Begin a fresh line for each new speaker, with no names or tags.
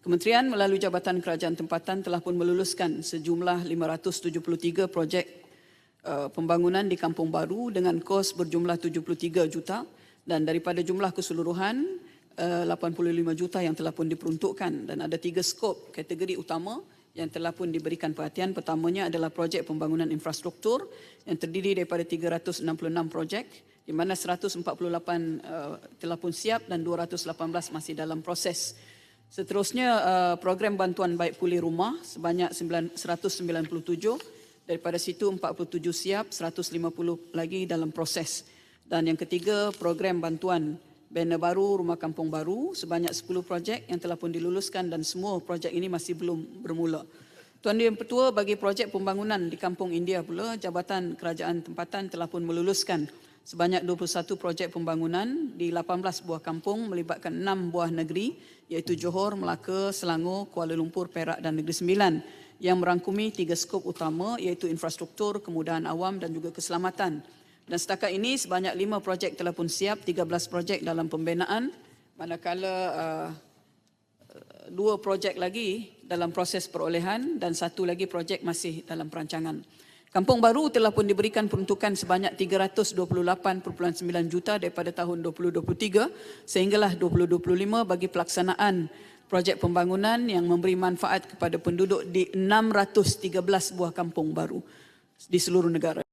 Kementerian melalui Jabatan Kerajaan Tempatan telah pun meluluskan sejumlah 573 projek pembangunan di Kampung Baru dengan kos berjumlah 73 juta dan daripada jumlah keseluruhan 85 juta yang telah pun diperuntukkan, dan ada 3 skop kategori utama yang telah pun diberikan perhatian. Pertamanya adalah projek pembangunan infrastruktur yang terdiri daripada 366 projek, di mana 148 telah pun siap dan 218 masih dalam proses. Seterusnya, program bantuan baik pulih rumah sebanyak 197, daripada situ 47 siap, 150 lagi dalam proses. Dan yang ketiga, program bantuan banner baru rumah kampung baru sebanyak 10 projek yang telah pun diluluskan dan semua projek ini masih belum bermula. Tuan Yang Pertua, bagi projek pembangunan di Kampung India pula, Jabatan Kerajaan Tempatan telah pun meluluskan sebanyak 21 projek pembangunan di 18 buah kampung melibatkan 6 buah negeri iaitu Johor, Melaka, Selangor, Kuala Lumpur, Perak dan Negeri Sembilan yang merangkumi 3 skop utama iaitu infrastruktur, kemudahan awam dan juga keselamatan. Dan setakat ini sebanyak 5 projek telah pun siap, 13 projek dalam pembinaan, manakala 2 projek lagi dalam proses perolehan dan 1 lagi projek masih dalam perancangan. Kampung Baru telah pun diberikan peruntukan sebanyak 328.9 juta daripada tahun 2023 sehinggalah 2025 bagi pelaksanaan projek pembangunan yang memberi manfaat kepada penduduk di 613 buah kampung baru di seluruh negara.